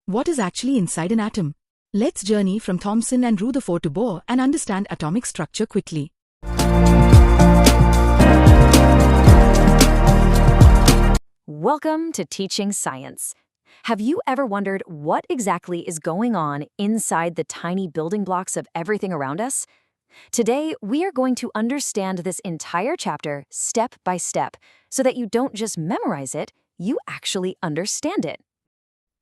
What is actually inside an atom? Let's journey from Thomson and Rutherford to Bohr and understand atomic structure quickly. Welcome to Teaching Science. Have you ever wondered what exactly is going on inside the tiny building blocks of everything around us? Today, we are going to understand this entire chapter step by step so that you don't just memorize it, you actually understand it.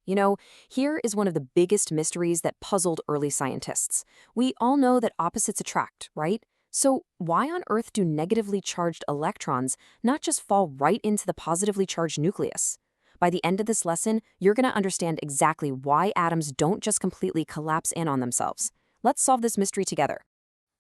You know, here is one of the biggest mysteries that puzzled early scientists. We all know that opposites attract, right? So why on earth do negatively charged electrons not just fall right into the positively charged nucleus? By the end of this lesson, you're going to understand exactly why atoms don't just completely collapse in on themselves. Let's solve this mystery together.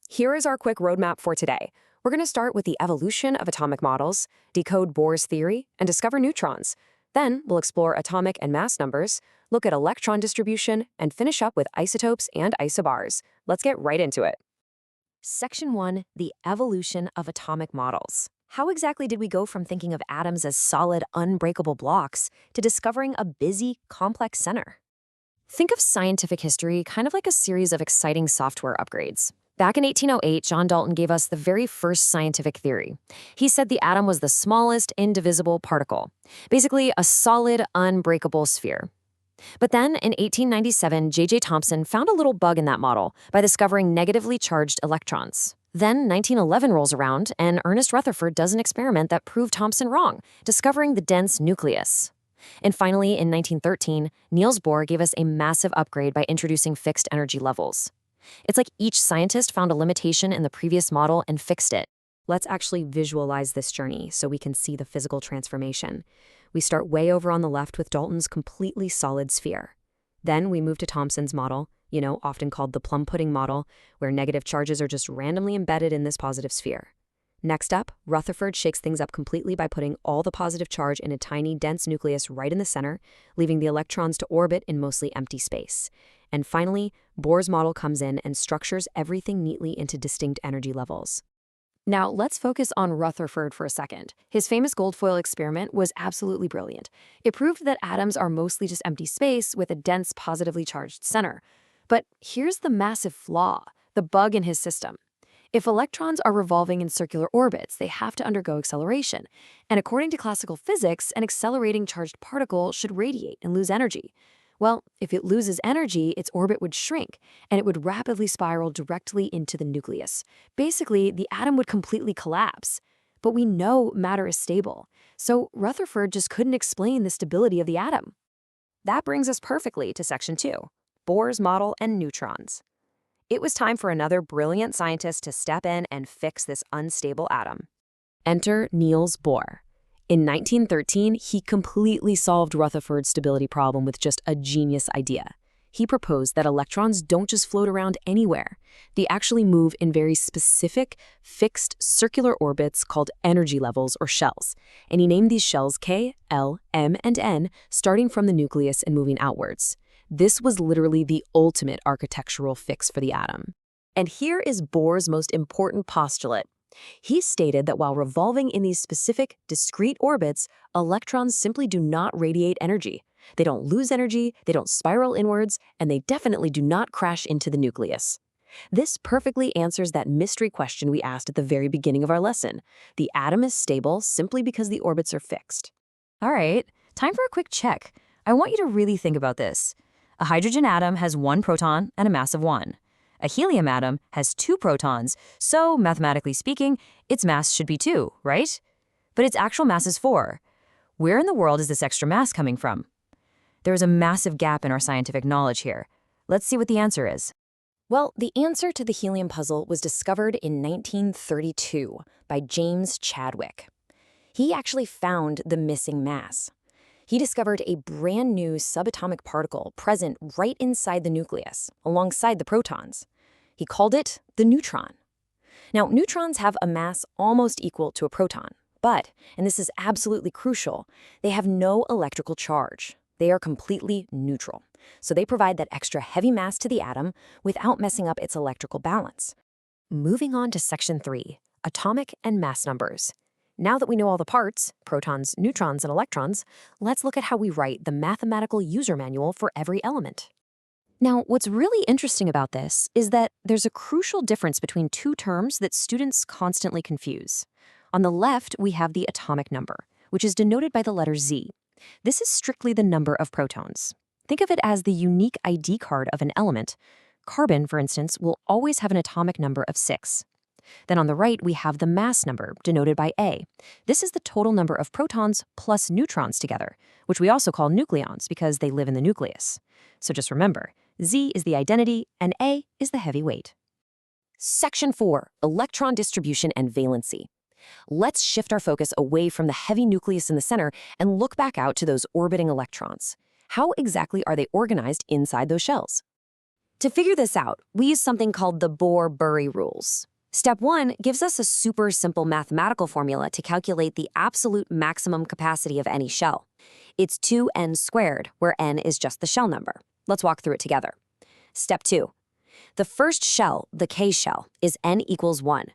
Here is our quick roadmap for today. We're going to start with the evolution of atomic models, decode Bohr's theory, and discover neutrons. Then we'll explore atomic and mass numbers, look at electron distribution, and finish up with isotopes and isobars. Let's get right into it. Section 1, the evolution of atomic models. How exactly did we go from thinking of atoms as solid, unbreakable blocks to discovering a busy, complex center? Think of scientific history kind of like a series of exciting software upgrades. Back in 1808, John Dalton gave us the very first scientific theory. He said the atom was the smallest indivisible particle, basically a solid, unbreakable sphere. But then, in 1897, J.J. Thomson found a little bug in that model by discovering negatively charged electrons. Then 1911 rolls around, and Ernest Rutherford does an experiment that proved Thomson wrong, discovering the dense nucleus. And finally, in 1913, Niels Bohr gave us a massive upgrade by introducing fixed energy levels. It's like each scientist found a limitation in the previous model and fixed it. Let's actually visualize this journey so we can see the physical transformation. We start way over on the left with Dalton's completely solid sphere. Then we move to Thomson's model, often called the plum pudding model, where negative charges are just randomly embedded in this positive sphere. Next up, Rutherford shakes things up completely by putting all the positive charge in a tiny, dense nucleus right in the center, leaving the electrons to orbit in mostly empty space. And finally, Bohr's model comes in and structures everything neatly into distinct energy levels. Now, let's focus on Rutherford for a second. His famous gold foil experiment was absolutely brilliant. It proved that atoms are mostly just empty space with a dense, positively charged center. But here's the massive flaw, the bug in his system. If electrons are revolving in circular orbits, they have to undergo acceleration. And according to classical physics, an accelerating charged particle should radiate and lose energy. Well, if it loses energy, its orbit would shrink, and it would rapidly spiral directly into the nucleus. Basically, the atom would completely collapse. But we know matter is stable, so Rutherford just couldn't explain the stability of the atom. That brings us perfectly to Section 2, Bohr's model and neutrons. It was time for another brilliant scientist to step in and fix this unstable atom. Enter Niels Bohr. In 1913, he completely solved Rutherford's stability problem with just a genius idea. He proposed that electrons don't just float around anywhere. They actually move in very specific, fixed circular orbits called energy levels or shells. And he named these shells K, L, M, and N, starting from the nucleus and moving outwards. This was literally the ultimate architectural fix for the atom. And here is Bohr's most important postulate. He stated that while revolving in these specific, discrete orbits, electrons simply do not radiate energy. They don't lose energy, they don't spiral inwards, and they definitely do not crash into the nucleus. This perfectly answers that mystery question we asked at the very beginning of our lesson. The atom is stable simply because the orbits are fixed. All right, time for a quick check. I want you to really think about this. A hydrogen atom has 1 proton and a mass of 1. A helium atom has 2 protons, so mathematically speaking, its mass should be 2, right? But its actual mass is 4. Where in the world is this extra mass coming from? There is a massive gap in our scientific knowledge here. Let's see what the answer is. Well, the answer to the helium puzzle was discovered in 1932 by James Chadwick. He actually found the missing mass. He discovered a brand new subatomic particle present right inside the nucleus, alongside the protons. He called it the neutron. Now, neutrons have a mass almost equal to a proton, but, and this is absolutely crucial, they have no electrical charge. They are completely neutral, so they provide that extra heavy mass to the atom without messing up its electrical balance. Moving on to Section 3, atomic and mass numbers. Now that we know all the parts, protons, neutrons, and electrons, let's look at how we write the mathematical user manual for every element. Now, what's really interesting about this is that there's a crucial difference between two terms that students constantly confuse. On the left, we have the atomic number, which is denoted by the letter Z. This is strictly the number of protons. Think of it as the unique ID card of an element. Carbon, for instance, will always have an atomic number of 6. Then on the right, we have the mass number, denoted by A. This is the total number of protons plus neutrons together, which we also call nucleons because they live in the nucleus. So just remember, Z is the identity and A is the heavy weight. Section 4, Electron Distribution and Valency. Let's shift our focus away from the heavy nucleus in the center and look back out to those orbiting electrons. How exactly are they organized inside those shells? To figure this out, we use something called the Bohr-Bury rules. Step 1 gives us a super simple mathematical formula to calculate the absolute maximum capacity of any shell. It's 2n squared, where n is just the shell number. Let's walk through it together. Step 2. The first shell, the K shell, is n equals 1.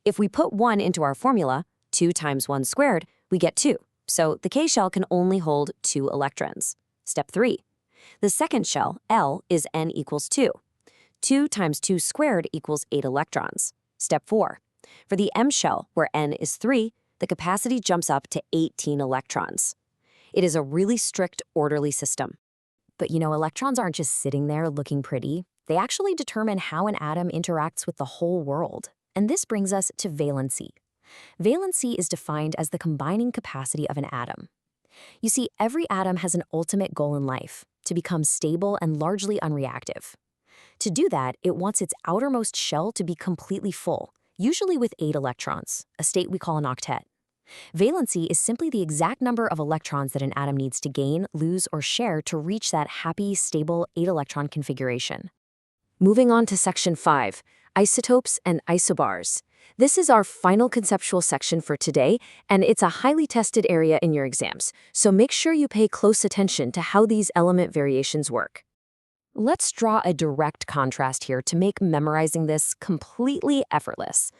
If we put 1 into our formula, 2 times 1 squared, we get 2. So the K shell can only hold 2 electrons. Step 3. The second shell, L, is n equals 2. 2 times 2 squared equals 8 electrons. Step 4. For the M shell, where n is 3, the capacity jumps up to 18 electrons. It is a really strict, orderly system. But electrons aren't just sitting there looking pretty. They actually determine how an atom interacts with the whole world. And this brings us to valency. Valency is defined as the combining capacity of an atom. You see, every atom has an ultimate goal in life, to become stable and largely unreactive. To do that, it wants its outermost shell to be completely full, usually with 8 electrons, a state we call an octet. Valency is simply the exact number of electrons that an atom needs to gain, lose, or share to reach that happy, stable 8-electron configuration. Moving on to Section 5, Isotopes and Isobars. This is our final conceptual section for today, and it's a highly tested area in your exams, so make sure you pay close attention to how these element variations work. Let's draw a direct contrast here to make memorizing this completely effortless.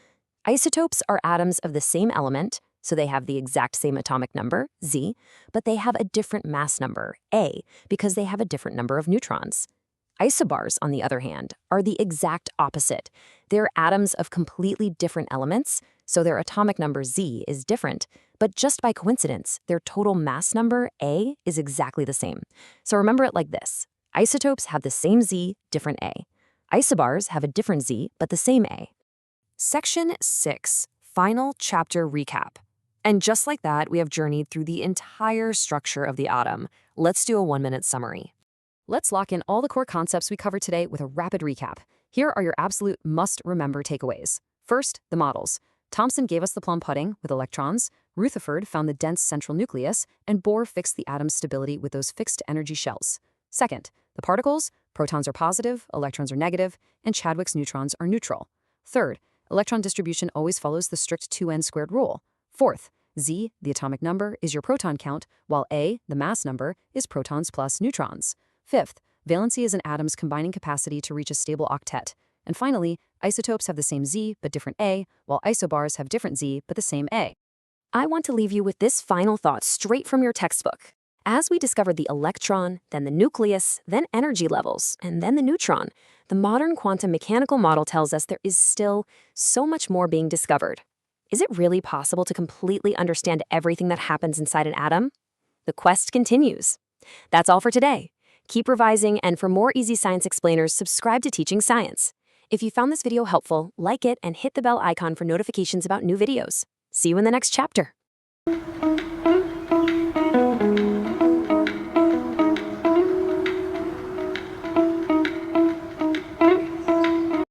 Isotopes are atoms of the same element, so they have the exact same atomic number, Z, but they have a different mass number, A, because they have a different number of neutrons. Isobars, on the other hand, are the exact opposite. They're atoms of completely different elements, so their atomic number Z is different, but just by coincidence, their total mass number, A, is exactly the same. So remember it like this. Isotopes have the same Z, different A. Isobars have a different Z, but the same A. Section 6, Final Chapter Recap. And just like that, we have journeyed through the entire structure of the atom. Let's do a 1-minute summary. Let's lock in all the core concepts we covered today with a rapid recap. Here are your absolute must-remember takeaways. First, the models. Thomson gave us the plum pudding with electrons, Rutherford found the dense central nucleus, and Bohr fixed the atom's stability with those fixed energy shells. Second, the particles. Protons are positive, electrons are negative, and Chadwick's neutrons are neutral. Third, electron distribution always follows the strict 2n squared rule. Fourth, Z, the atomic number, is your proton count, while A, the mass number, is protons plus neutrons. Fifth, valency is an atom's combining capacity to reach a stable octet. And finally, isotopes have the same Z but different A, while isobars have different Z but the same A. I want to leave you with this final thought straight from your textbook. As we discovered the electron, then the nucleus, then energy levels, and then the neutron, the modern quantum mechanical model tells us there is still so much more being discovered. Is it really possible to completely understand everything that happens inside an atom? The quest continues. That's all for today. Keep revising, and for more easy science explainers, subscribe to Teaching Science. If you found this video helpful, like it and hit the bell icon for notifications about new videos. See you in the next chapter.